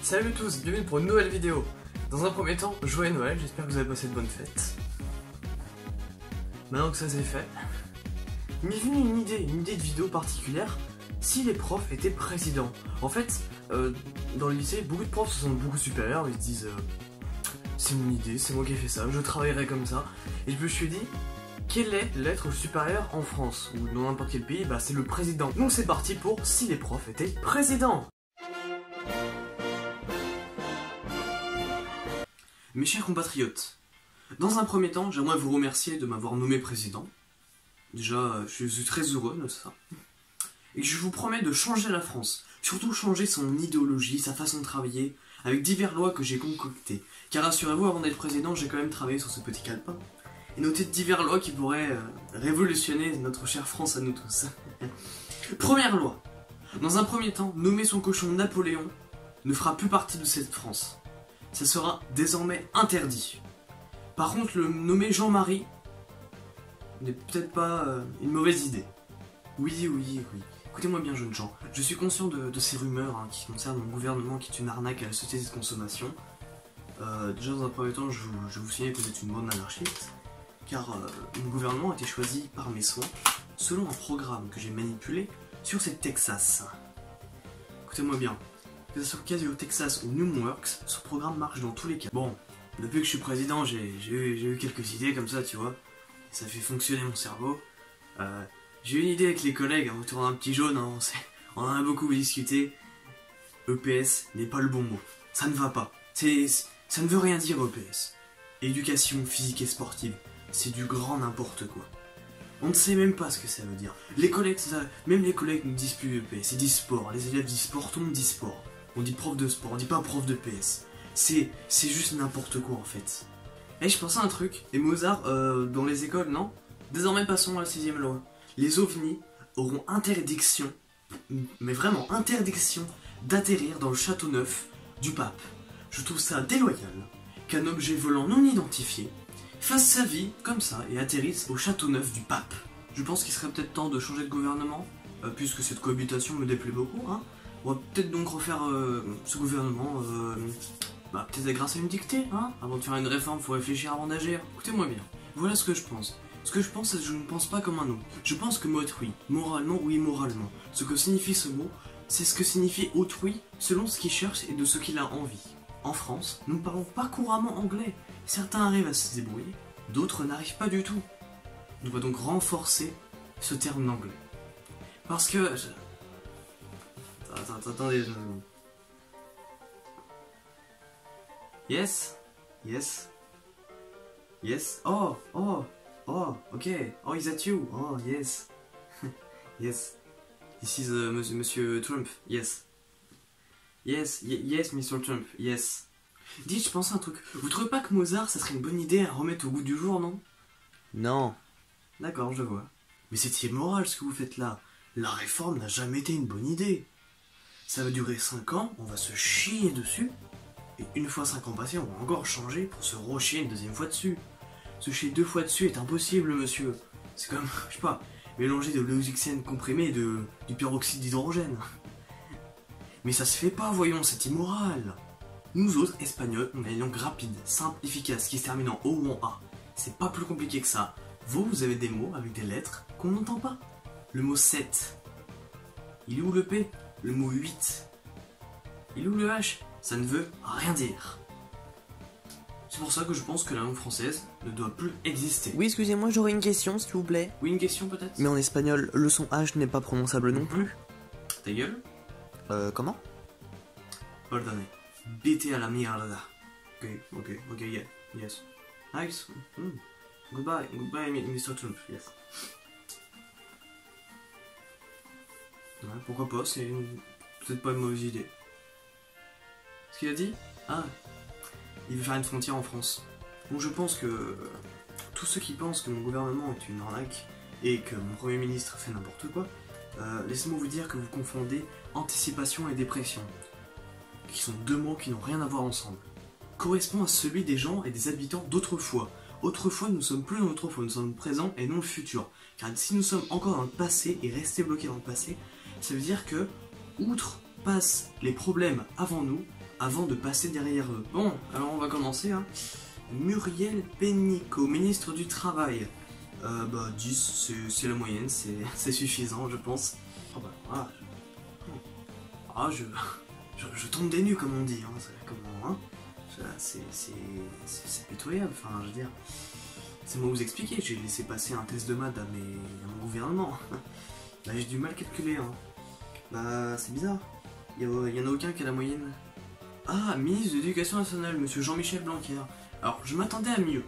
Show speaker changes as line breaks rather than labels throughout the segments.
Salut à tous, bienvenue pour une nouvelle vidéo. Dans un premier temps, joyeux Noël, j'espère que vous avez passé de bonnes fêtes. Maintenant que ça c'est fait, il m'est venu une idée de vidéo particulière, si les profs étaient présidents. En fait, dans le lycée, beaucoup de profs se sentent beaucoup supérieurs, ils se disent c'est mon idée, c'est moi qui ai fait ça, je travaillerai comme ça. Et je me suis dit, quel est l'être supérieur en France, ou dans n'importe quel pays, bah c'est le président. Donc c'est parti pour si les profs étaient présidents. Mes chers compatriotes, dans un premier temps, j'aimerais vous remercier de m'avoir nommé président. Déjà, je suis très heureux de ça. Et je vous promets de changer la France, surtout changer son idéologie, sa façon de travailler, avec diverses lois que j'ai concoctées. Car rassurez-vous, avant d'être président, j'ai quand même travaillé sur ce petit calepin, et noté diverses lois qui pourraient révolutionner notre chère France à nous tous. Première loi. Dans un premier temps, nommer son cochon Napoléon ne fera plus partie de cette France. Ça sera désormais interdit. Par contre, le nommer Jean-Marie n'est peut-être pas une mauvaise idée. Oui. Écoutez-moi bien, jeunes gens. Je suis conscient de ces rumeurs qui concernent mon gouvernement qui est une arnaque à la société de consommation. Déjà, dans un premier temps, je vous signale que vous êtes une bonne anarchiste, car mon gouvernement a été choisi par mes soins selon un programme que j'ai manipulé sur cette Texas. Écoutez-moi bien. Que ce soit Casio, Texas ou Numworks, ce programme marche dans tous les cas. Bon, depuis que je suis président, j'ai eu quelques idées comme ça, tu vois. Ça fait fonctionner mon cerveau. J'ai eu une idée avec les collègues autour d'un petit jaune, on en a beaucoup discuté. EPS n'est pas le bon mot. Ça ne va pas. Ça ne veut rien dire EPS. Éducation physique et sportive, c'est du grand n'importe quoi. On ne sait même pas ce que ça veut dire. Les collègues, même les collègues ne disent plus EPS, ils disent sport. Les élèves disent sport, tout le monde dit sport. On dit prof de sport, on dit pas prof de PS. C'est juste n'importe quoi en fait. Et je pensais à un truc, et Mozart dans les écoles, non? Désormais passons à la 6ème loi. Les ovnis auront interdiction, mais vraiment interdiction, d'atterrir dans le château neuf du pape. Je trouve ça déloyal qu'un objet volant non identifié fasse sa vie comme ça et atterrisse au château neuf du pape. Je pense qu'il serait peut-être temps de changer de gouvernement, puisque cette cohabitation me déplaît beaucoup, On va peut-être donc refaire ce gouvernement, peut-être grâce à une dictée, Avant de faire une réforme, faut réfléchir avant d'agir. Écoutez-moi bien, voilà ce que je pense. Ce que je pense, c'est que je ne pense pas comme un autre. Je pense que mot autrui, moralement ou immoralement. Ce que signifie ce mot, c'est ce que signifie autrui selon ce qu'il cherche et de ce qu'il a envie. En France, nous ne parlons pas couramment anglais. Certains arrivent à se débrouiller, d'autres n'arrivent pas du tout. On va donc renforcer ce terme d'anglais. Parce que... Attendez. Yes. Oh, ok. Oh, is that you? Oh, yes. Yes. This is Monsieur Trump. Yes. Yes, Mr. Trump. Yes. Dites, je pense à un truc. Vous trouvez pas que Mozart, ça serait une bonne idée à remettre au goût du jour, non? Non. D'accord, je vois. Mais c'est immoral ce que vous faites là. La réforme n'a jamais été une bonne idée. Ça va durer 5 ans, on va se chier dessus, et une fois 5 ans passés, on va encore changer pour se rechier une deuxième fois dessus. Se chier 2 fois dessus est impossible, monsieur. C'est comme, je sais pas, mélanger de l'oxygène comprimé et du peroxyde d'hydrogène. Mais ça se fait pas, voyons, c'est immoral. Nous autres, Espagnols, on a une langue rapide, simple, efficace, qui se termine en O ou en A. C'est pas plus compliqué que ça. Vous avez des mots avec des lettres qu'on n'entend pas. Le mot 7. Il est où le P? Le mot 8. Il est où le H? Ça ne veut rien dire. C'est pour ça que je pense que la langue française ne doit plus exister.
Oui, excusez-moi, j'aurais une question, s'il vous plaît.
Oui, une question peut-être?
Mais en espagnol, le son H n'est pas prononçable non plus.
Ta gueule?
Comment?
Pardonnez. Vete à la mierda. Ok, yeah, yes. Nice. Goodbye, Mr. Trump, yes. Ouais, pourquoi pas, c'est peut-être pas une mauvaise idée. Ce qu'il a dit? Il veut faire une frontière en France. Donc je pense que tous ceux qui pensent que mon gouvernement est une arnaque et que mon Premier ministre fait n'importe quoi, laissez-moi vous dire que vous confondez anticipation et dépression, qui sont deux mots qui n'ont rien à voir ensemble. Correspond à celui des gens et des habitants d'autrefois. Autrefois, nous ne sommes plus dans l'autrefois, nous sommes présents et non le futur. Car si nous sommes encore dans le passé et restés bloqués dans le passé, ça veut dire que, outre passent les problèmes avant nous, avant de passer derrière eux. Bon, alors on va commencer. Hein. Muriel Pénicaud, ministre du Travail. 10, c'est la moyenne, c'est suffisant, je pense. Oh bah, voilà. Je tombe des nues, comme on dit. Hein. Comment, hein. C'est pitoyable, enfin, je veux dire. C'est moi vous expliquer, j'ai laissé passer un test de maths à mon gouvernement. Bah, j'ai du mal calculer, hein. Bah, c'est bizarre. Il y en a aucun qui a la moyenne. Ah, ministre de l'Éducation nationale, monsieur Jean-Michel Blanquer. Alors, je m'attendais à mieux.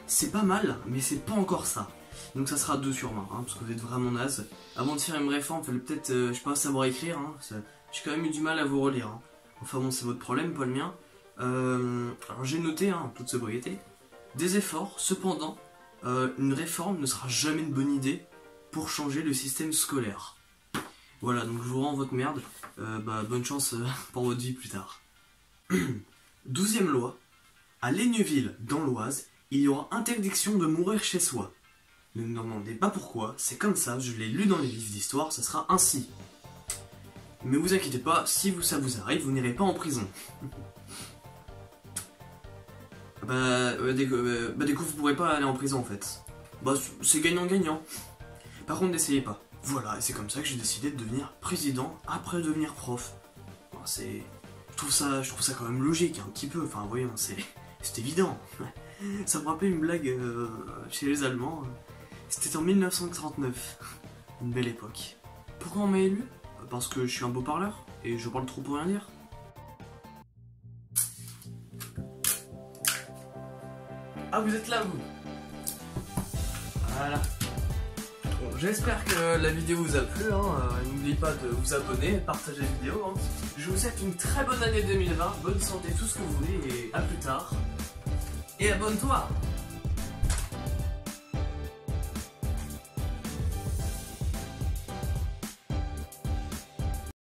C'est pas mal, mais c'est pas encore ça. Donc ça sera 2 sur 20, hein, parce que vous êtes vraiment naze. Avant de faire une réforme, il fallait peut-être, je sais pas, savoir écrire. Hein, j'ai quand même eu du mal à vous relire. Hein. Enfin bon, c'est votre problème, pas le mien. Alors j'ai noté, hein, en toute sobriété, des efforts, cependant, une réforme ne sera jamais une bonne idée pour changer le système scolaire. Voilà, donc je vous rends votre merde. Bonne chance pour votre vie plus tard. 12e loi. À Légneville, dans l'Oise, il y aura interdiction de mourir chez soi. Ne me demandez pas pourquoi, c'est comme ça, je l'ai lu dans les livres d'histoire, ça sera ainsi. Mais vous inquiétez pas, si ça vous arrive, vous n'irez pas en prison. Du coup, vous pourrez pas aller en prison en fait. C'est gagnant-gagnant. Par contre, n'essayez pas. Voilà, et c'est comme ça que j'ai décidé de devenir président après devenir prof. Je trouve ça quand même logique, un petit peu, enfin voyons, c'est évident. Ça me rappelle une blague chez les Allemands. C'était en 1939. Une belle époque. Pourquoi on m'a élu? Parce que je suis un beau parleur et je parle trop pour rien dire. Ah, vous êtes là, vous? Voilà. Bon, j'espère que la vidéo vous a plu. Hein. N'oubliez pas de vous abonner, partager la vidéo. Hein. Je vous souhaite une très bonne année 2020, bonne santé, tout ce que vous voulez, et à plus tard. Et abonne-toi!